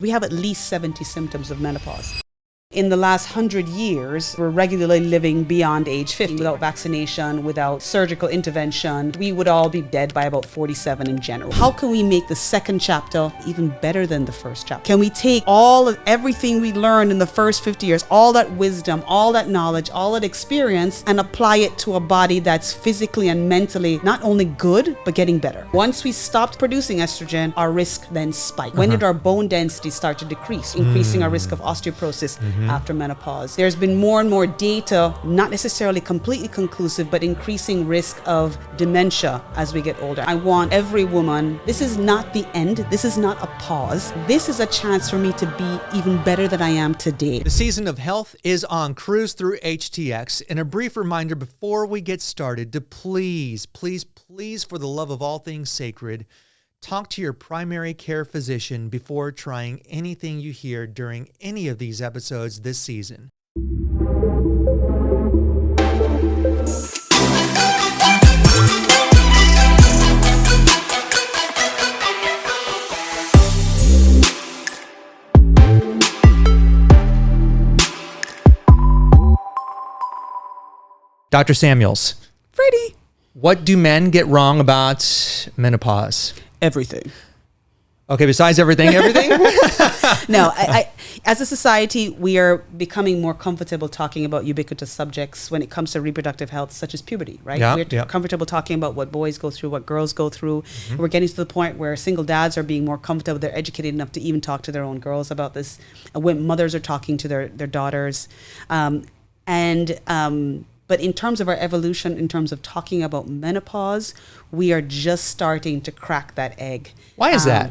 We have at least 70 symptoms of menopause. In the last 100 years, we're regularly living beyond age 50 without vaccination, without surgical intervention. We would all be dead by about 47 in general. How can we make the second chapter even better than the first chapter? Can we take everything we learned in the first 50 years, all that wisdom, all that knowledge, all that experience, and apply it to a body that's physically and mentally not only good, but getting better? Once we stopped producing estrogen, our risk then spiked. When did our bone density start to decrease, increasing our risk of osteoporosis after menopause? There's been more and more data, not necessarily completely conclusive, but increasing risk of dementia as we get older. I want every woman, this is not the end, this is not a pause, this is a chance for me to be even better than I am today. The season of health is on Cruise Through HTX, and a brief reminder before we get started to please, for the love of all things sacred, talk to your primary care physician before trying anything you hear during any of these episodes this season. Dr. Samuels. Freddy. What do men get wrong about menopause? Everything. Okay, besides everything? No, I as a society, we are becoming more comfortable talking about ubiquitous subjects when it comes to reproductive health, such as puberty, right? We're comfortable talking about what boys go through, what girls go through. We're getting to the point where single dads are being more comfortable. They're educated enough to even talk to their own girls about this. When mothers are talking to their daughters. But in terms of our evolution, in terms of talking about menopause, we are just starting to crack that egg. Why is that?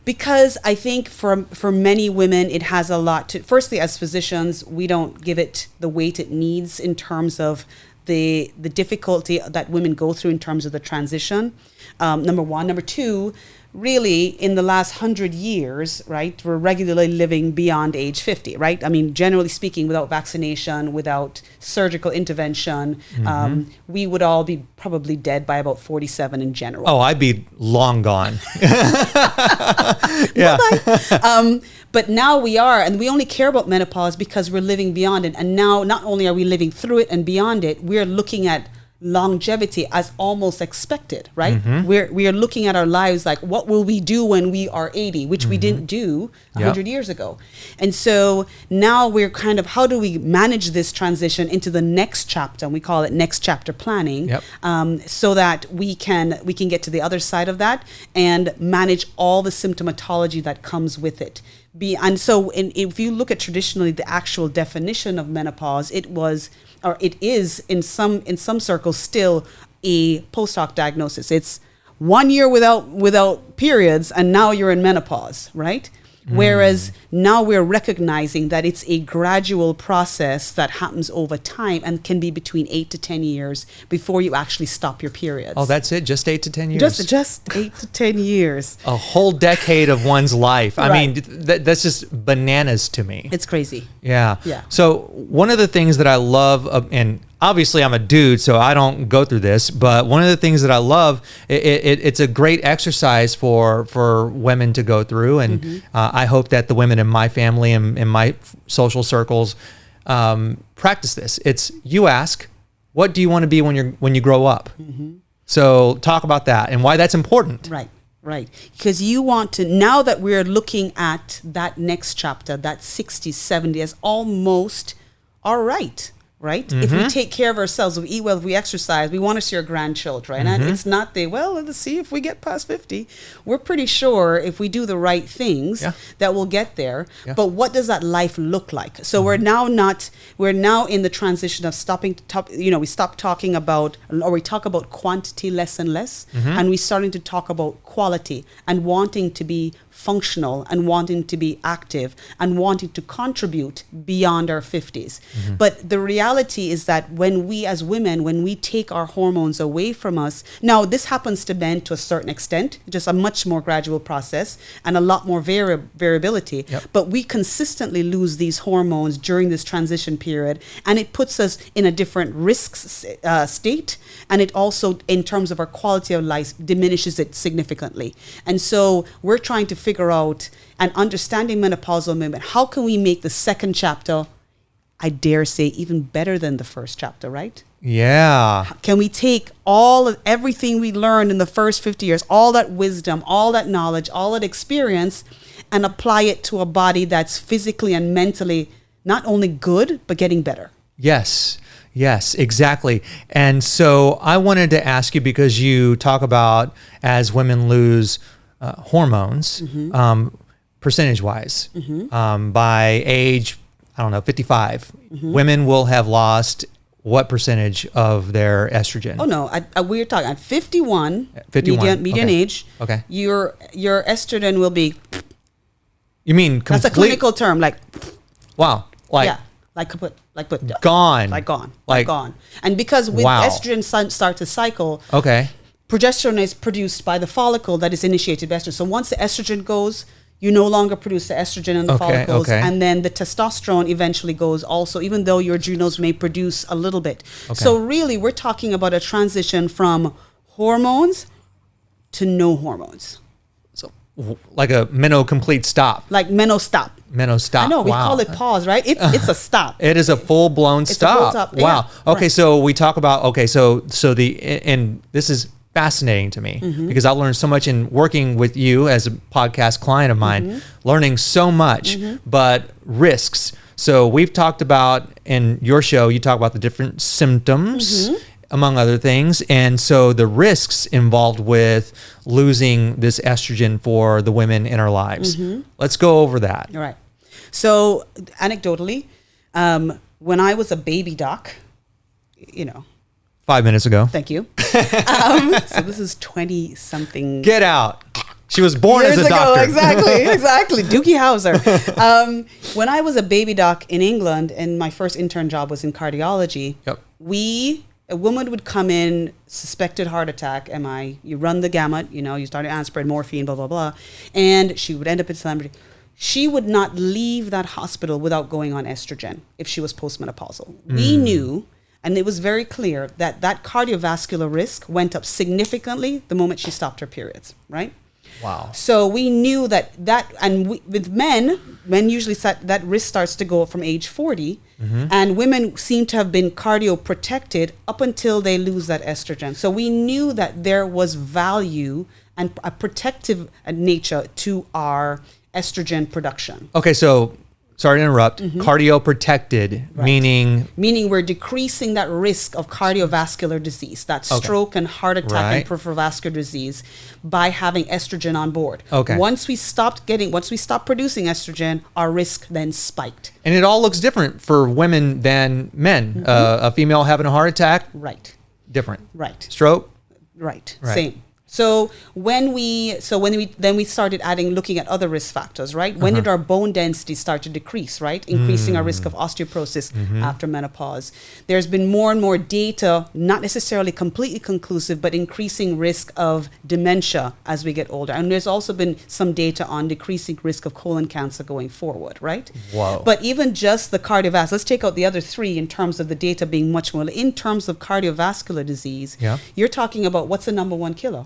Because I think for many women, it has a lot to, firstly, as physicians, we don't give it the weight it needs in terms of the difficulty that women go through in terms of the transition. Number one. Number two, really, in the last 100 years, right, we're regularly living beyond age 50, right? I mean, generally speaking, without vaccination, without surgical intervention, we would all be probably dead by about 47 in general. Oh, I'd be long gone. But now we are, and we only care about menopause because we're living beyond it. And now, not only are we living through it and beyond it, we're looking at longevity as almost expected, right? We are looking at our lives like, what will we do when we are 80, which we didn't do 100 years ago. And so now we're kind of, how do we manage this transition into the next chapter? And we call it next chapter planning, so that we can get to the other side of that and manage all the symptomatology that comes with it. If you look at traditionally the actual definition of menopause, it is in some circles still a post hoc diagnosis. It's 1 year without periods, and now you're in menopause, right? Whereas now we're recognizing that it's a gradual process that happens over time and can be between 8 to 10 years before you actually stop your periods. Oh, that's it? Just 8 to 10 years? Just 8 to 10 years. A whole decade of one's life. I mean, that's just bananas to me. It's crazy. Yeah. So one of the things that I love, and obviously I'm a dude, so I don't go through this, but one of the things that I love, it's a great exercise for women to go through, and I hope that the women in my family and in my social circles practice this. It's, you ask, what do you want to be when you grow up? So talk about that and why that's important. Right. Because you want to, now that we're looking at that next chapter, that 60, 70 as almost all right. Right? If we take care of ourselves, we eat well, if we exercise, we want to see our grandchildren. And it's not let's see if we get past 50. We're pretty sure if we do the right things that we'll get there. But what does that life look like? So we're now in the transition of we stop talking about, or we talk about quantity less and less, and we're starting to talk about quality and wanting to be functional and wanting to be active and wanting to contribute beyond our 50s. But the reality reality is that when we as women, when we take our hormones away from us, now this happens to men to a certain extent, just a much more gradual process and a lot more variability. Yep. But we consistently lose these hormones during this transition period, and it puts us in a different risk state. And it also, in terms of our quality of life, diminishes it significantly. And so we're trying to figure out and understanding menopausal women, how can we make the second chapter, I dare say, even better than the first chapter, right? Yeah. Can we take everything we learned in the first 50 years, all that wisdom, all that knowledge, all that experience, and apply it to a body that's physically and mentally not only good, but getting better? Yes. Yes, exactly. And so I wanted to ask you, because you talk about as women lose hormones, percentage-wise, by age, I don't know, 55, women will have lost what percentage of their estrogen? Oh no, we're talking at 51, 51. median age. Okay. Your estrogen will be. You mean that's a clinical term, like. Wow, like. Yeah, gone, gone. And because with estrogen start to cycle. Okay. Progesterone is produced by the follicle that is initiated by estrogen. So once the estrogen goes, you no longer produce the estrogen in the follicles. Okay. And then the testosterone eventually goes also, even though your adrenals may produce a little bit. Okay. So really, we're talking about a transition from hormones to no hormones. So like a complete stop. Like stop. Stop. I know, we call it pause, right? It's a stop. It is a full-blown stop. Wow. Yeah, okay, right. So we talk about, and this is fascinating to me because I learned so much in working with you as a podcast client of mine, learning so much, but risks. So we've talked about, in your show, you talk about the different symptoms, among other things. And so the risks involved with losing this estrogen for the women in our lives. Let's go over that. All right. So anecdotally, when I was a baby doc, 5 minutes ago. Thank you. So this is 20 something. Get out. She was born as a doctor. Exactly. Doogie Howser. When I was a baby doc in England, and my first intern job was in cardiology, a woman would come in, suspected heart attack, MI. You run the gamut, you start aspirin, morphine, blah, blah, blah. And she would end up in telemetry. She would not leave that hospital without going on estrogen if she was postmenopausal. We knew, and it was very clear, that cardiovascular risk went up significantly the moment she stopped her periods, right? Wow. So we knew with men usually that risk starts to go up from age 40, and women seem to have been cardio protected up until they lose that estrogen. So we knew that there was value and a protective nature to our estrogen production. Okay, so sorry to interrupt. Cardio protected, right. meaning we're decreasing that risk of cardiovascular disease, that stroke and heart attack and peripheral vascular disease, by having estrogen on board. Okay. Once we stopped producing estrogen, our risk then spiked. And it all looks different for women than men. A female having a heart attack, right? Different. Right. Stroke, right. Same. So when we started looking at other risk factors, right? When did our bone density start to decrease, right? Increasing our risk of osteoporosis after menopause. There's been more and more data, not necessarily completely conclusive, but increasing risk of dementia as we get older. And there's also been some data on decreasing risk of colon cancer going forward, right? Wow. But even just the cardiovascular, let's take out the other three in terms of the data being much more, in terms of cardiovascular disease, you're talking about what's the number one killer?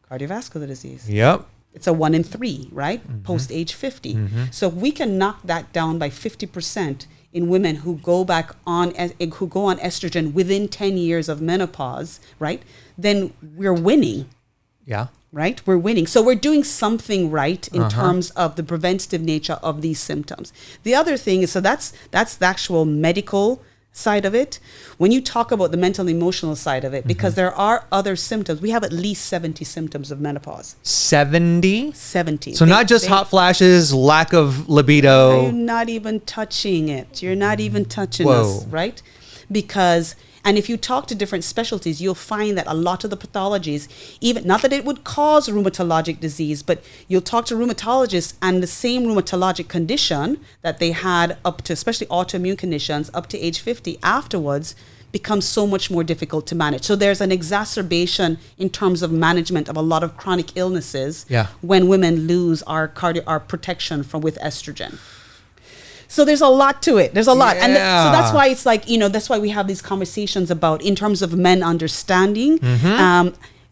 Cardiovascular disease. Yep. It's a 1 in 3, right? Post age 50. So if we can knock that down by 50% in women who go on estrogen within 10 years of menopause, right? Then we're winning. Yeah. Right? We're winning. So we're doing something right in terms of the preventative nature of these symptoms. The other thing is, so that's the actual medical side of it. When you talk about the mental emotional side of it, because there are other symptoms, we have at least 70 symptoms of menopause. 70? 70. So not just hot flashes, lack of libido. You're not even touching it. You're not even touching us, right? Because, And if you talk to different specialties, you'll find that a lot of the pathologies, even not that it would cause rheumatologic disease, but you'll talk to rheumatologists and the same rheumatologic condition that they had up to, especially autoimmune conditions, up to age 50 afterwards, becomes so much more difficult to manage. So there's an exacerbation in terms of management of a lot of chronic illnesses when women lose our protection from with estrogen. So there's a lot to it. There's a lot. And so that's why it's like, that's why we have these conversations about, in terms of men understanding,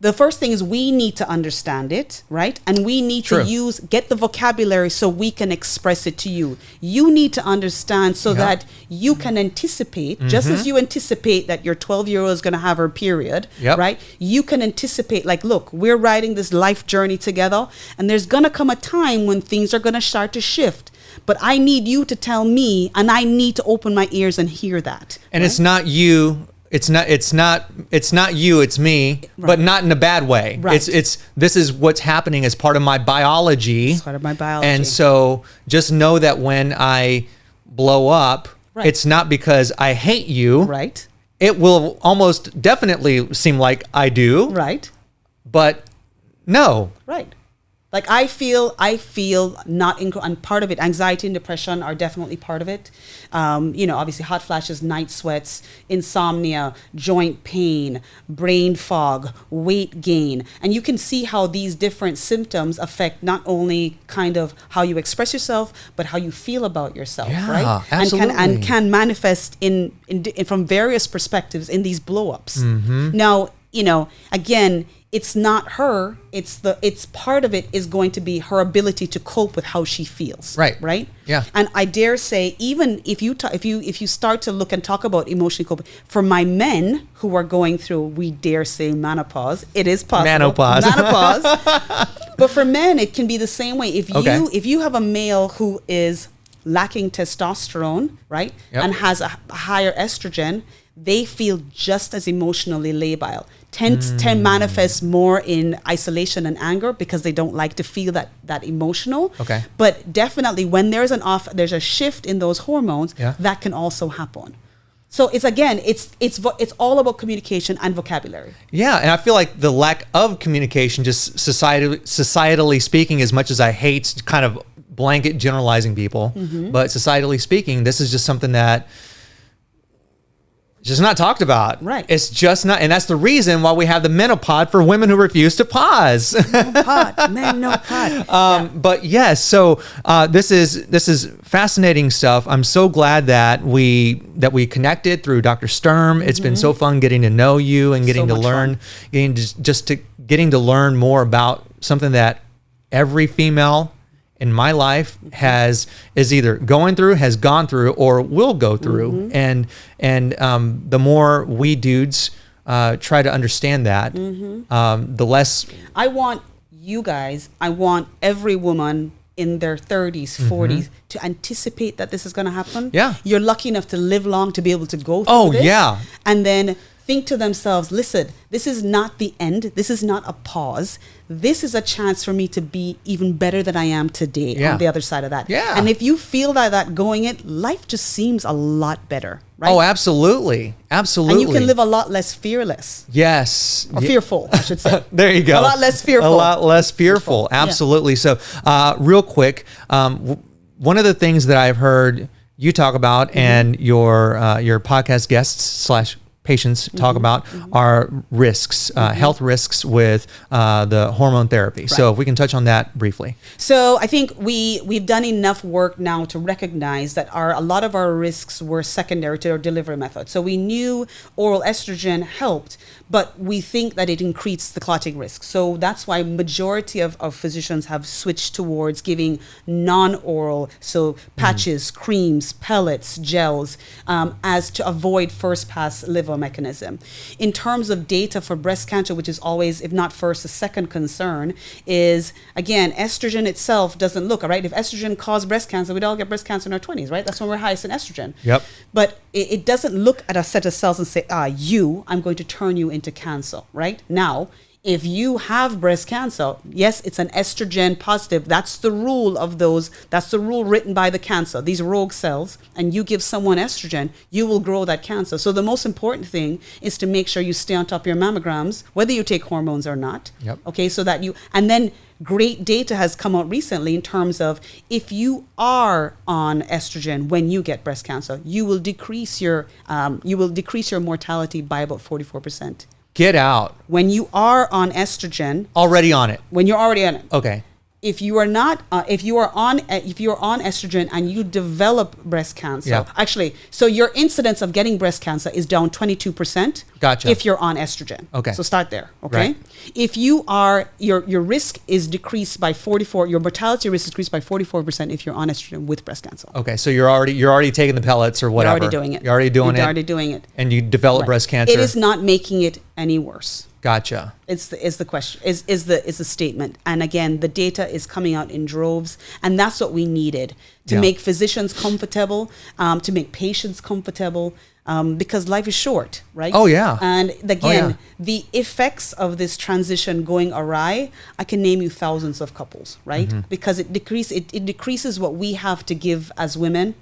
the first thing is we need to understand it, right? And we need to get the vocabulary so we can express it to you. You need to understand so that you can anticipate, just as you anticipate that your 12-year-old is going to have her period, right? You can anticipate, like, look, we're riding this life journey together, and there's going to come a time when things are going to start to shift. But I need you to tell me, and I need to open my ears and hear that. And it's not you. It's not you, it's me, but not in a bad way. Right. This is what's happening as part of my biology. It's part of my biology. And so just know that when I blow up, it's not because I hate you. Right. It will almost definitely seem like I do. Right. But no. Right. Like I feel not and part of it, anxiety and depression are definitely part of it. Obviously hot flashes, night sweats, insomnia, joint pain, brain fog, weight gain. And you can see how these different symptoms affect not only kind of how you express yourself, but how you feel about yourself, right? Absolutely. And can manifest in from various perspectives in these blow-ups. Now, again, it's not her. It's part of it is going to be her ability to cope with how she feels. Right. Yeah. And I dare say, even if you start to look and talk about emotionally coping, for my men who are going through, we dare say menopause, it is possible. Menopause. But for men, it can be the same way. If you have a male who is lacking testosterone, right, and has a higher estrogen, they feel just as emotionally labile. Tend manifest more in isolation and anger because they don't like to feel that emotional. Okay. But definitely when there's a shift in those hormones, that can also happen. So it's all about communication and vocabulary. Yeah, and I feel like the lack of communication, just societally speaking, as much as I hate kind of blanket generalizing people, but societally speaking, this is just something that just not talked about. Right. It's just not, and that's the reason why we have the menopause for women who refuse to pause. Menopause. But yes, so this is fascinating stuff. I'm so glad that we connected through Dr. Sturm. It's been so fun getting to know you and getting to learn, getting to learn more about something that every female in my life is either going through, has gone through, or will go through. And the more we dudes try to understand that, the less. I want every woman in their 30s, 40s to anticipate that this is going to happen. Yeah. You're lucky enough to live long to be able to go through this. Yeah. And then think to themselves, listen, this is not the end. This is not a pause. This is a chance for me to be even better than I am today on the other side of that. Yeah. And if you feel that going it, life just seems a lot better, right? Oh, absolutely. Absolutely. And you can live a lot less fearless. Yes. Or fearful, I should say. There you go. A lot less fearful. A lot less fearful. Absolutely. Yeah. So real quick, one of the things that I've heard you talk about and your podcast guests / patients talk about are risks, health risks with the hormone therapy. Right. So if we can touch on that briefly. So I think we've done enough work now to recognize that a lot of our risks were secondary to our delivery method. So we knew oral estrogen helped, but we think that it increased the clotting risk. So that's why majority of physicians have switched towards giving non-oral, so patches, creams, pellets, gels, as to avoid first pass liver mechanism. In terms of data for breast cancer, which is always, if not first, a second concern, is, again, estrogen itself doesn't look, all right? If estrogen caused breast cancer, we'd all get breast cancer in our 20s, right? That's when we're highest in estrogen. Yep. But it doesn't look at a set of cells and say, I'm going to turn you into cancer, right? Now, If you have breast cancer, yes, it's an estrogen positive. That's the rule of those. That's the rule written by the cancer, these rogue cells. And you give someone estrogen, you will grow that cancer. So the most important thing is to make sure you stay on top of your mammograms, whether you take hormones or not. Yep. Okay, so that you, and then great data has come out recently in terms of if you are on estrogen when you get breast cancer, you will decrease your mortality by about 44%. Get out. When you are on estrogen, Already on it. when you're already on it, Okay. if you are not, if you are on estrogen and you develop breast cancer, Yeah. actually, so your incidence of getting breast cancer is down 22%. Gotcha. If you're on estrogen. Okay. So start there. Okay. Right. If you are, your risk is decreased by 44. Your mortality risk is decreased by 44% if you're on estrogen with breast cancer. Okay. So you're already taking the pellets or whatever. You're already doing it. You're already doing it. You're already doing it. And you develop Right. breast cancer. It is not making it any worse. Gotcha. Is the question, is the statement. And again, the data is coming out in droves, and that's what we needed to Yeah. make physicians comfortable, to make patients comfortable, because life is short, right? Oh, yeah. And again, Oh, yeah. the effects of this transition going awry, I can name you thousands of couples, right? Mm-hmm. Because it decreases what we have to give as women.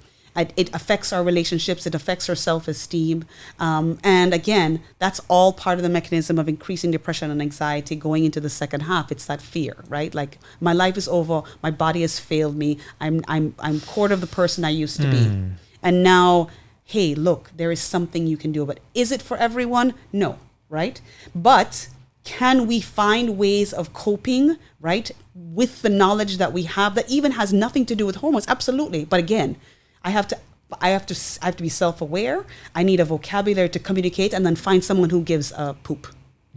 It affects our relationships. It affects our self-esteem. And again, that's all part of the mechanism of increasing depression and anxiety going into the second half. It's that fear, right? Like, my life is over. My body has failed me. I'm quarter of the person I used to be. And now, hey, look, there is something you can do. But is it for everyone? No, right? But can we find ways of coping, right, with the knowledge that we have that even has nothing to do with hormones? Absolutely. But again, I have to be self-aware. I need a vocabulary to communicate, and then find someone who gives a poop.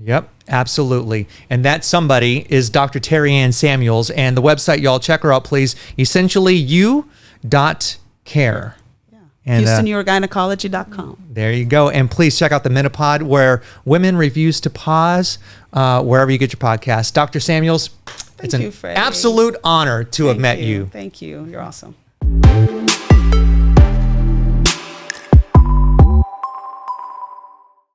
Yep, absolutely. And that somebody is Dr. Terri-Ann Samuels. And the website, y'all check her out, please. EssentiallyYou.care. Yeah. And, HoustonUrogynecology.com. There you go. And please check out the Menopod, where women refuse to pause, wherever you get your podcast. Dr. Samuels, it's you, an Freddie. absolute honor to have met you. Thank you. You're awesome.